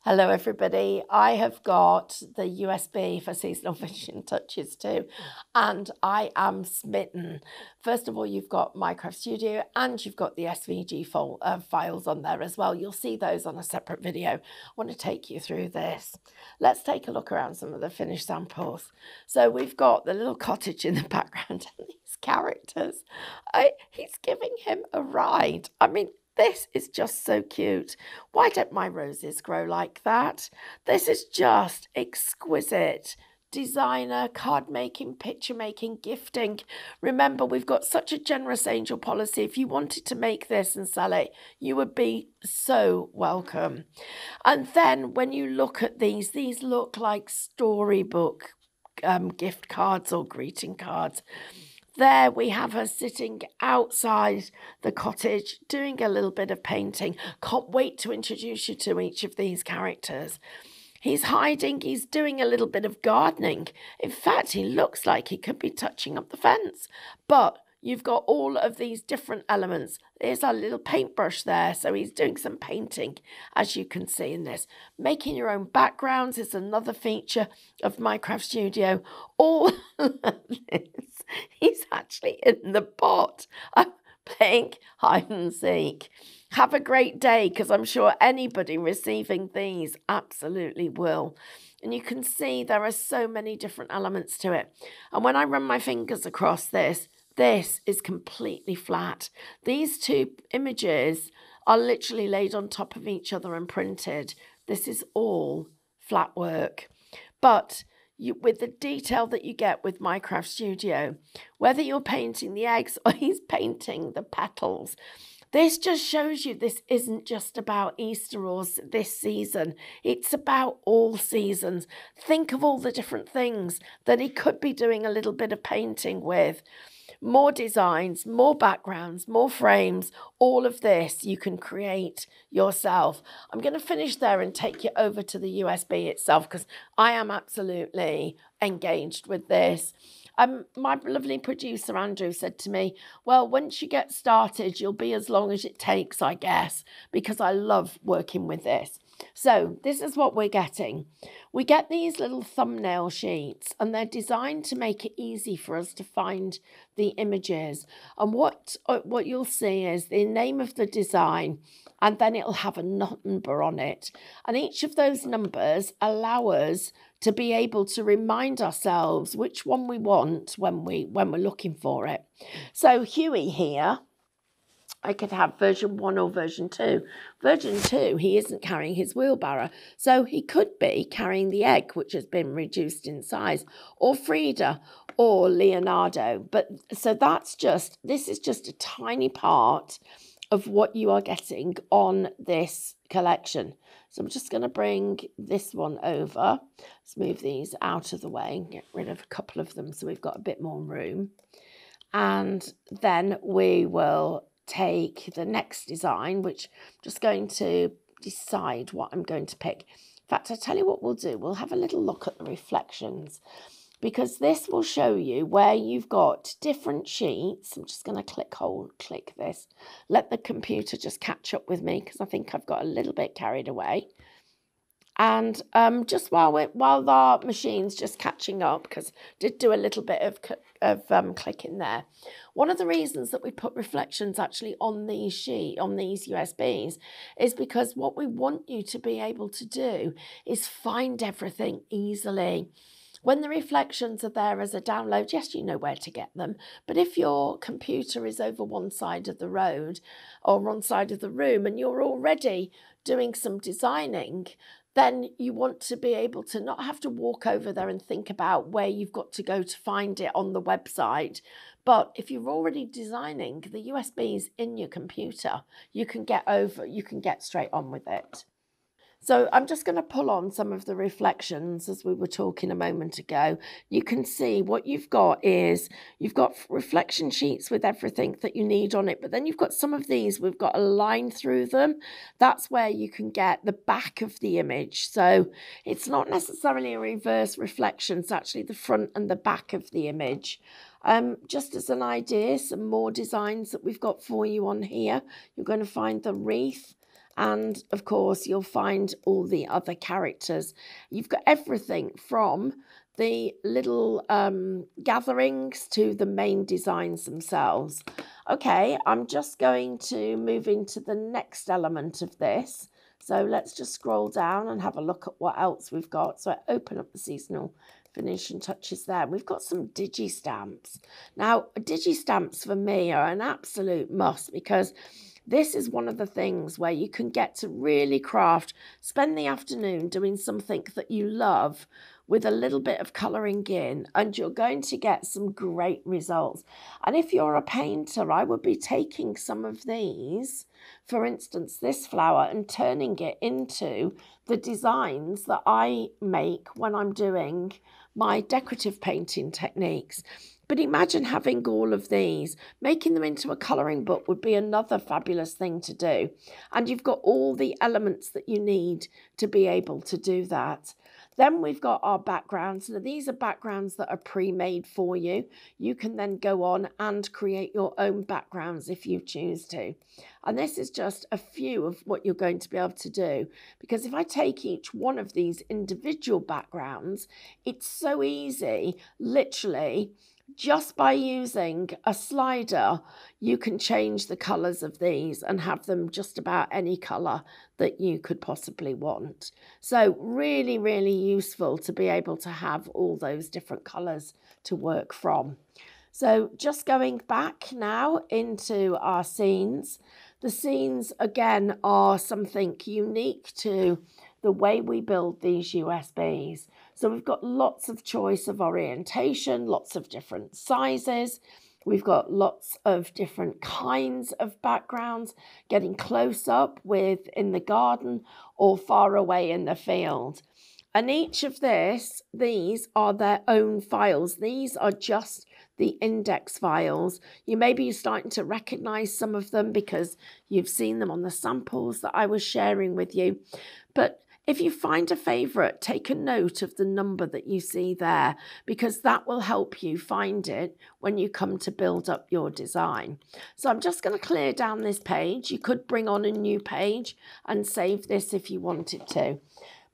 Hello everybody, I have got the USB for Seasonal Finishing Touches too, and I am smitten. First of all, you've got Minecraft Studio and you've got the SVG files on there as well. You'll see those on a separate video. I want to take you through this. Let's take a look around some of the finished samples. So we've got the little cottage in the background and these characters. He's giving him a ride. I mean, this is just so cute. Why don't my roses grow like that? This is just exquisite. Designer, card making, picture making, gifting. Remember, we've got such a generous angel policy. If you wanted to make this and sell it, you would be so welcome. And then when you look at these look like storybook gift cards or greeting cards. There we have her sitting outside the cottage doing a little bit of painting. Can't wait to introduce you to each of these characters. He's hiding, he's doing a little bit of gardening. In fact, he looks like he could be touching up the fence. But you've got all of these different elements. There's our little paintbrush there, so he's doing some painting, as you can see in this. Making your own backgrounds is another feature of Minecraft Studio. All of this, he's actually in the pot. I'm playing hide and seek. Have a great day, because I'm sure anybody receiving these absolutely will. And you can see there are so many different elements to it. And when I run my fingers across this is completely flat. These two images are literally laid on top of each other and printed. This is all flat work. But with the detail that you get with Minecraft Studio, whether you're painting the eggs or he's painting the petals, this just shows you this isn't just about Easter or this season. It's about all seasons. Think of all the different things that he could be doing a little bit of painting with. More designs, more backgrounds, more frames, all of this you can create yourself. I'm going to finish there and take you over to the USB itself because I am absolutely engaged with this. My lovely producer Andrew said to me, well, once you get started, you'll be as long as it takes, I guess, because I love working with this. So this is what we're getting. We get these little thumbnail sheets and they're designed to make it easy for us to find the images. And what you'll see is the name of the design, and then it'll have a number on it. And each of those numbers allow us to be able to remind ourselves which one we want when we're looking for it. So Huey here, I could have version 1 or version 2. Version 2, he isn't carrying his wheelbarrow, so he could be carrying the egg, which has been reduced in size, or Frida, or Leonardo. But so this is just a tiny part of what you are getting on this collection. So I'm just going to bring this one over. Let's move these out of the way and get rid of a couple of them so we've got a bit more room. And then we will take the next design, which I'm just going to decide what I'm going to pick. In fact, I'll tell you what we'll do. We'll have a little look at the reflections, because this will show you where you've got different sheets. I'm just going to click this. Let the computer just catch up with me, because I think I've got a little bit carried away. And just while the machine's just catching up, because I did do a little bit of clicking there. One of the reasons that we put reflections actually on these USBs is because what we want you to be able to do is find everything easily. When the reflections are there as a download, yes, you know where to get them. But if your computer is over one side of the road or one side of the room and you're already doing some designing, then you want to be able to not have to walk over there and think about where you've got to go to find it on the website. But if you're already designing, the USB's in your computer, you can get straight on with it. So I'm just going to pull on some of the reflections as we were talking a moment ago. You can see what you've got is you've got reflection sheets with everything that you need on it. But then you've got some of these, we've got a line through them. That's where you can get the back of the image. So it's not necessarily a reverse reflection. It's actually the front and the back of the image. Just as an idea, some more designs that we've got for you on here. You're going to find the wreath And of course, you'll find all the other characters. You've got everything from the little gatherings to the main designs themselves. Okay, I'm just going to move into the next element of this. So let's just scroll down and have a look at what else we've got. So I open up the seasonal finishing touches there. We've got some digi stamps. Now, digi stamps for me are an absolute must, because this is one of the things where you can get to really craft, spend the afternoon doing something that you love with a little bit of colouring in, and you're going to get some great results. And if you're a painter, I would be taking some of these, for instance, this flower, and turning it into the designs that I make when I'm doing my decorative painting techniques. But imagine having all of these. Making them into a colouring book would be another fabulous thing to do. And you've got all the elements that you need to be able to do that. Then we've got our backgrounds. Now, these are backgrounds that are pre-made for you. You can then go on and create your own backgrounds if you choose to. And this is just a few of what you're going to be able to do. Because if I take each one of these individual backgrounds, it's so easy, literally, just by using a slider, you can change the colours of these and have them just about any colour that you could possibly want. So really, really useful to be able to have all those different colours to work from. So just going back now into our scenes. The scenes, again, are something unique to the way we build these USBs. So we've got lots of choice of orientation, lots of different sizes. We've got lots of different kinds of backgrounds, getting close up with in the garden or far away in the field. And each of these are their own files. These are just the index files. Maybe you're starting to recognize some of them because you've seen them on the samples that I was sharing with you. But if you find a favorite, take a note of the number that you see there, because that will help you find it when you come to build up your design. So I'm just going to clear down this page. You could bring on a new page and save this if you wanted to.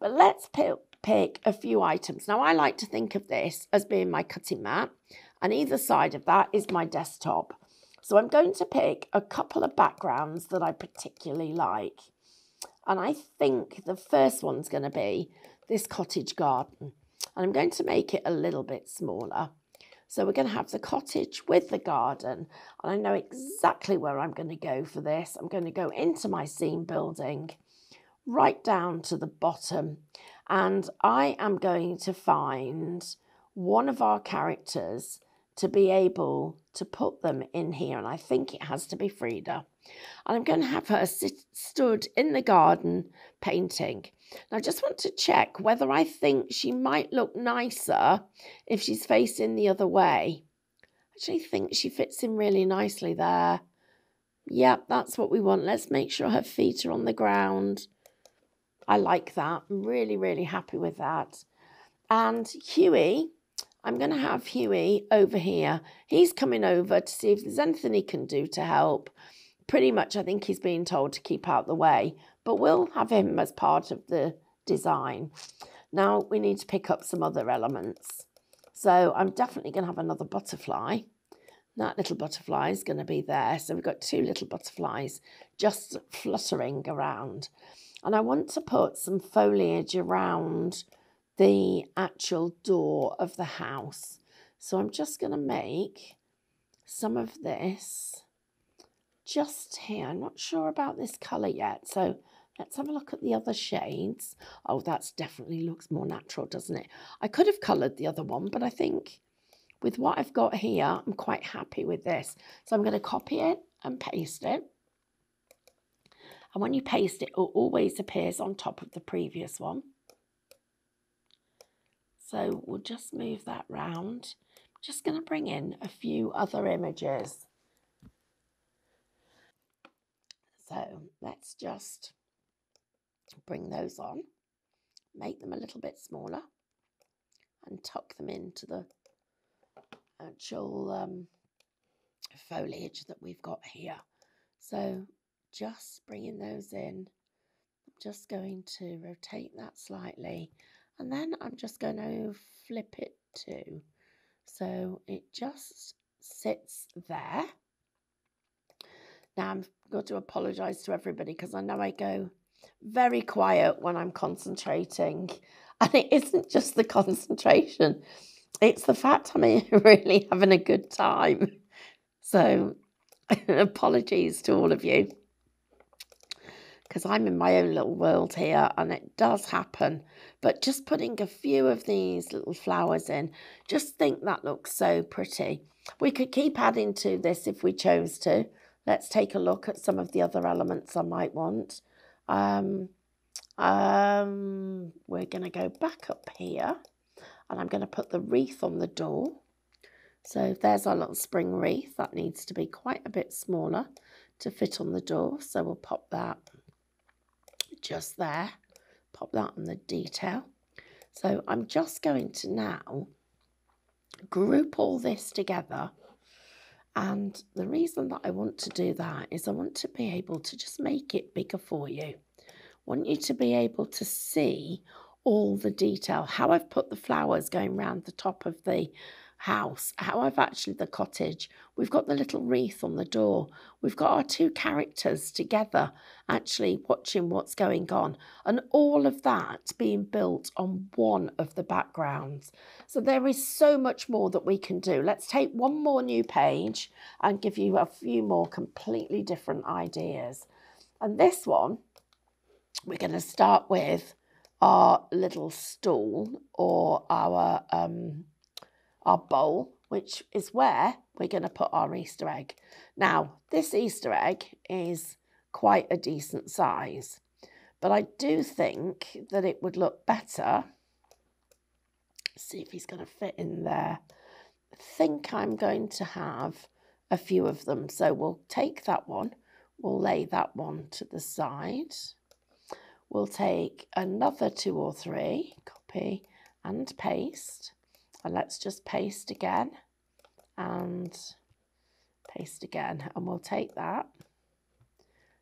But let's pick a few items. Now, I like to think of this as being my cutting mat, and either side of that is my desktop. So I'm going to pick a couple of backgrounds that I particularly like. And I think the first one's going to be this cottage garden. And I'm going to make it a little bit smaller. So we're going to have the cottage with the garden. And I know exactly where I'm going to go for this. I'm going to go into my scene building, right down to the bottom. And I am going to find one of our characters to be able to put them in here. And I think it has to be Frida. And I'm going to have her stood in the garden painting. And I just want to check whether I think she might look nicer if she's facing the other way. I actually think she fits in really nicely there. Yep, that's what we want. Let's make sure her feet are on the ground. I like that. I'm really, really happy with that. And Huey, I'm going to have Huey over here. He's coming over to see if there's anything he can do to help. Pretty much, I think he's being told to keep out the way, but we'll have him as part of the design. Now we need to pick up some other elements. So I'm definitely going to have another butterfly. That little butterfly is going to be there. So we've got two little butterflies just fluttering around. And I want to put some foliage around the actual door of the house. So I'm just going to make some of this just here. I'm not sure about this colour yet, so let's have a look at the other shades. Oh, that definitely looks more natural, doesn't it? I could have coloured the other one, but I think with what I've got here, I'm quite happy with this. So I'm going to copy it and paste it. And when you paste it, it always appears on top of the previous one. So we'll just move that round. I'm just going to bring in a few other images. So let's just bring those on, make them a little bit smaller, and tuck them into the actual foliage that we've got here. So just bringing those in just going to rotate that slightly, and then I'm just going to flip it too. So it just sits there. Now I'm going to apologise to everybody because I know I go very quiet when I'm concentrating. And it isn't just the concentration, it's the fact I'm really having a good time. So apologies to all of you, because I'm in my own little world here and it does happen. But just putting a few of these little flowers in, just think that looks so pretty. We could keep adding to this if we chose to. Let's take a look at some of the other elements I might want. We're going to go back up here and I'm going to put the wreath on the door. So there's our little spring wreath. That needs to be quite a bit smaller to fit on the door. So we'll pop that just there. Pop that on the detail. So I'm just going to now group all this together. And the reason that I want to do that is I want to be able to just make it bigger for you. Want you to be able to see all the detail, how I've put the flowers going around the top of the house, how I've actually the cottage. We've got the little wreath on the door. We've got our two characters together actually watching what's going on, and all of that being built on one of the backgrounds. So there is so much more that we can do. Let's take one more new page and give you a few more completely different ideas. And this one, we're going to start with our little stool or our bowl, which is where we're going to put our Easter egg. Now, this Easter egg is quite a decent size, but I do think that it would look better. See if he's going to fit in there. I think I'm going to have a few of them. So we'll take that one. We'll lay that one to the side. We'll take another 2 or 3, copy and paste. And let's just paste again and paste again. And we'll take that.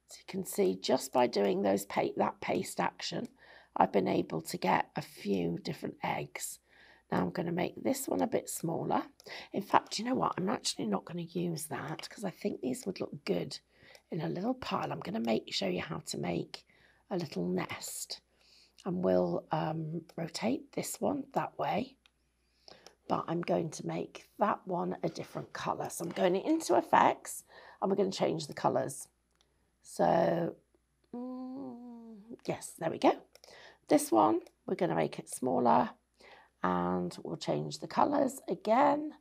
So you can see just by doing those that paste action, I've been able to get a few different eggs. Now I'm going to make this one a bit smaller. In fact, you know what? I'm actually not going to use that because I think these would look good in a little pile. I'm going to show you how to make a little nest, and we'll rotate this one that way, but I'm going to make that one a different colour. So I'm going into effects and we're going to change the colours. So yes, there we go. This one we're going to make it smaller and we'll change the colours again,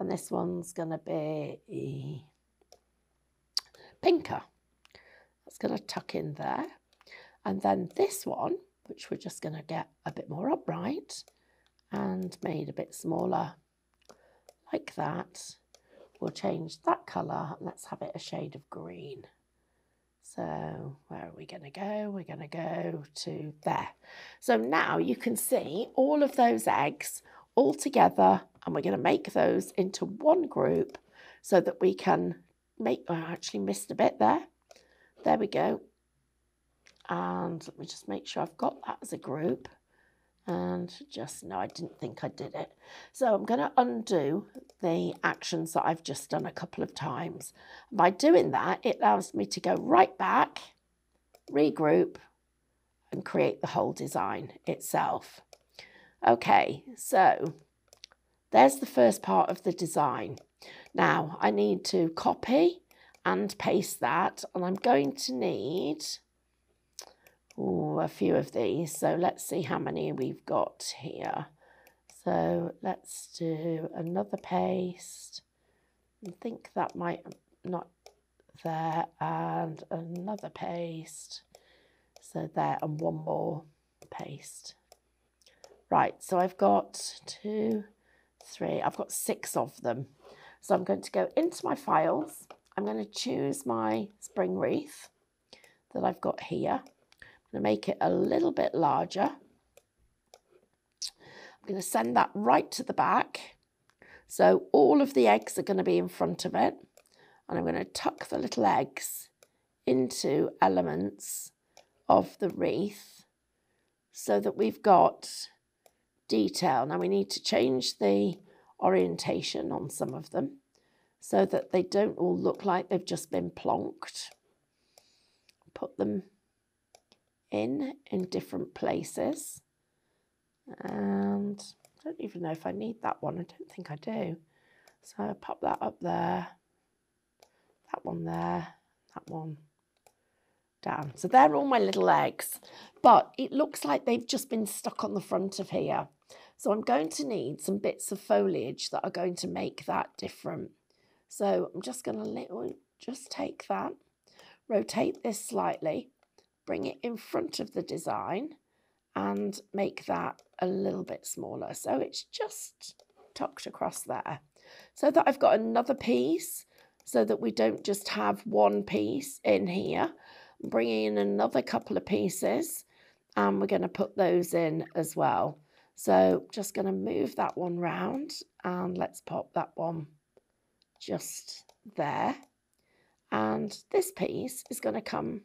and this one's going to be pinker. That's going to tuck in there. And then this one, which we're just going to get a bit more upright and made a bit smaller, like that. We'll change that colour. Let's have it a shade of green. So where are we going to go? We're going to go to there. So now you can see all of those eggs all together, and we're going to make those into one group so that we can make, oh, I actually missed a bit there. There we go. And let me just make sure I've got that as a group. And just, no, I didn't think I did it. So I'm going to undo the actions that I've just done a couple of times. By doing that, it allows me to go right back, regroup, and create the whole design itself. Okay, so there's the first part of the design. Now I need to copy and paste that, and I'm going to need a few of these. So let's see how many we've got here. So let's do another paste. I think that might not there, and another paste. So there, and one more paste. Right, so I've got 2, 3, I've got 6 of them. So I'm going to go into my files. I'm going to choose my spring wreath that I've got here. I'm going to make it a little bit larger. I'm going to send that right to the back. So all of the eggs are going to be in front of it. And I'm going to tuck the little eggs into elements of the wreath so that we've got detail. Now we need to change the orientation on some of them so that they don't all look like they've just been plonked. Put them in different places. And I don't even know if I need that one. I don't think I do. So I'll pop that up there, that one there, that one down. So they're all my little eggs, but it looks like they've just been stuck on the front of here. So I'm going to need some bits of foliage that are going to make that different. So I'm just going to just take that, rotate this slightly, bring it in front of the design and make that a little bit smaller. So it's just tucked across there so that I've got another piece so that we don't just have one piece in here. I'm bringing in another couple of pieces and we're going to put those in as well. So just going to move that one round and let's pop that one just there. And this piece is going to come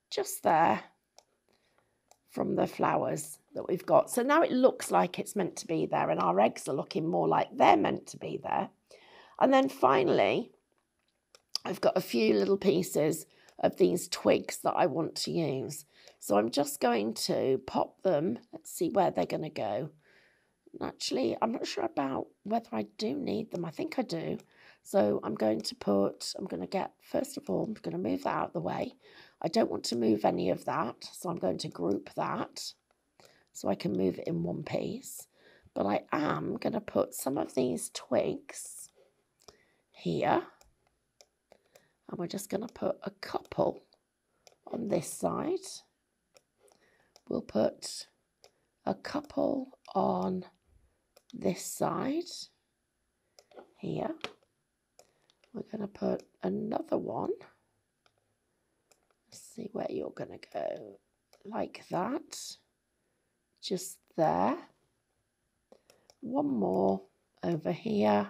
just there from the flowers that we've got. So now it looks like it's meant to be there and our eggs are looking more like they're meant to be there. And then finally, I've got a few little pieces of these twigs that I want to use. So I'm just going to pop them. Let's see where they're going to go. Actually, I'm not sure about whether I do need them. I think I do. So I'm going to get, first of all, I'm going to move that out of the way. I don't want to move any of that, so I'm going to group that so I can move it in one piece. But I am going to put some of these twigs here, and we're just going to put a couple on this side. We'll put a couple on this side here. We're going to put another one. Let's see where you're going to go. Like that. Just there. One more over here.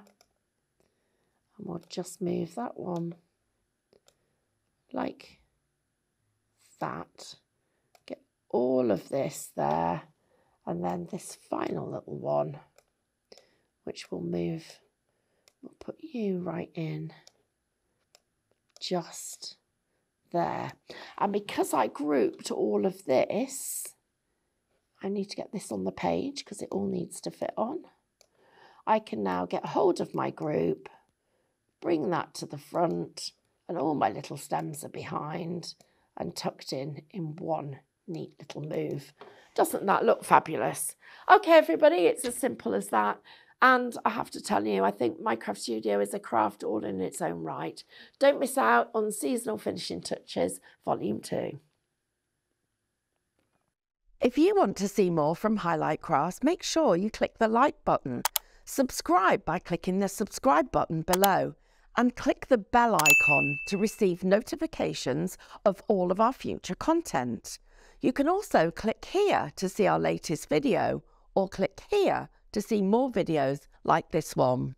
And we'll just move that one like that. Get all of this there. And then this final little one, which we'll move. We'll put you right in just there. And because I grouped all of this, I need to get this on the page because it all needs to fit on. I can now get hold of my group, bring that to the front, and all my little stems are behind and tucked in one neat little move. Doesn't that look fabulous? Okay, everybody, it's as simple as that. And I have to tell you, I think Minecraft Studio is a craft all in its own right. Don't miss out on Seasonal Finishing Touches Volume 2. If you want to see more from Highlight Crafts, make sure you click the like button. Subscribe by clicking the subscribe button below and click the bell icon to receive notifications of all of our future content. You can also click here to see our latest video or click here to see more videos like this one.